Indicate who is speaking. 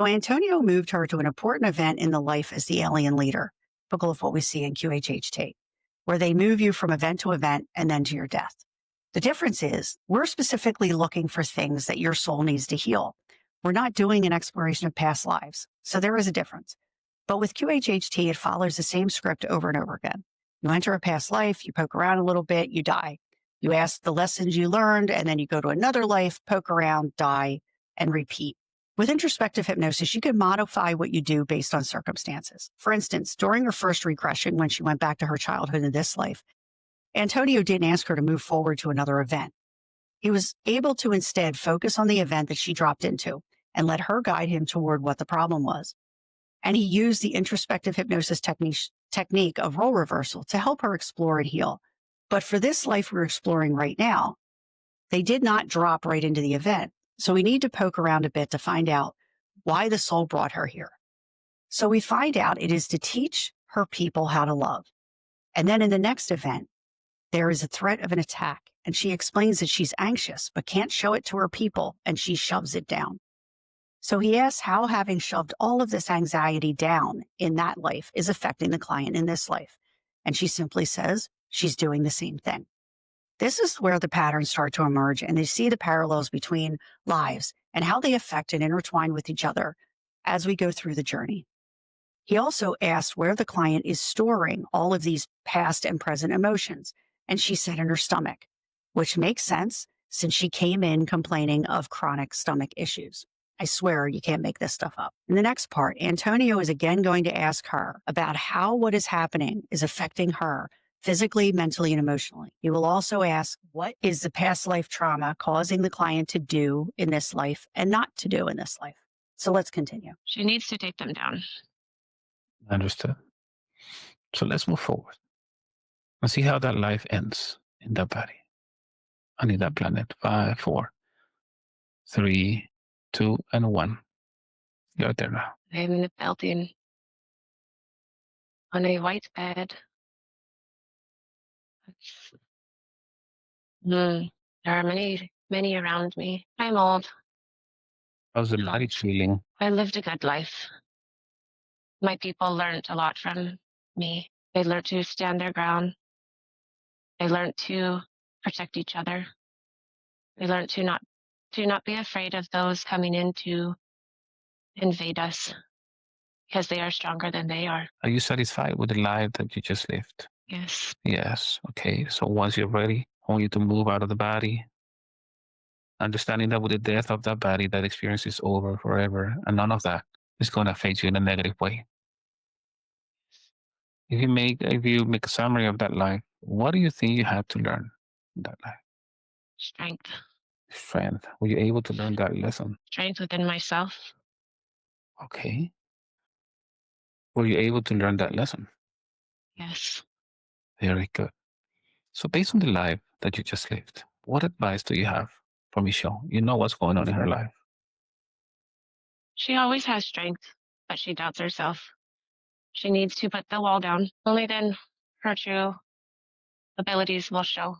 Speaker 1: So Antonio moved her to an important event in the life as the alien leader, typical of what we see in QHHT, where they move you from event to event and then to your death. The difference is we're specifically looking for things that your soul needs to heal. We're not doing an exploration of past lives. So there is a difference. But with QHHT, it follows the same script over and over again. You enter a past life, you poke around a little bit, you die. You ask the lessons you learned, and then you go to another life, poke around, die, and repeat. With introspective hypnosis, you can modify what you do based on circumstances. For instance, during her first regression, when she went back to her childhood in this life, Antonio didn't ask her to move forward to another event. He was able to instead focus on the event that she dropped into and let her guide him toward what the problem was. And he used the introspective hypnosis technique of role reversal to help her explore and heal. But for this life we're exploring right now, they did not drop right into the event. So we need to poke around a bit to find out why the soul brought her here. So we find out it is to teach her people how to love. And then in the next event, there is a threat of an attack, and she explains that she's anxious, but can't show it to her people, and she shoves it down. So he asks how having shoved all of this anxiety down in that life is affecting the client in this life. And she simply says she's doing the same thing. This is where the patterns start to emerge, and they see the parallels between lives and how they affect and intertwine with each other as we go through the journey. He also asked where the client is storing all of these past and present emotions, and she said in her stomach, which makes sense since she came in complaining of chronic stomach issues. I swear you can't make this stuff up. In the next part, Antonio is again going to ask her about how what is happening is affecting her physically, mentally, and emotionally. He will also ask what is the past life trauma causing the client to do in this life and not to do in this life. So let's continue.
Speaker 2: She needs to take them down.
Speaker 3: Understood. So let's move forward and see how that life ends in that body and in that planet. 5, 4, 3, 2, and 1. You're there now.
Speaker 2: I'm in a building on a white bed. There are many, many around me. I'm old.
Speaker 3: How's the body feeling?
Speaker 2: I lived a good life. My people learned a lot from me. They learned to stand their ground. They learned to protect each other. They learned to not be afraid of those coming in to invade us because they are stronger than they are.
Speaker 3: Are you satisfied with the life that you just lived?
Speaker 2: Yes.
Speaker 3: Yes. Okay. So once you're ready, I want you to move out of the body, understanding that with the death of that body, that experience is over forever, and none of that is going to affect you in a negative way. If you make a summary of that life, what do you think you had to learn in that life?
Speaker 2: Strength.
Speaker 3: Strength. Were you able to learn that lesson?
Speaker 2: Strength within myself.
Speaker 3: Okay. Were you able to learn that lesson?
Speaker 2: Yes.
Speaker 3: Very good. So based on the life that you just lived, what advice do you have for Michelle? You know what's going on in her life.
Speaker 2: She always has strength, but she doubts herself. She needs to put the wall down. Only then her true abilities will show.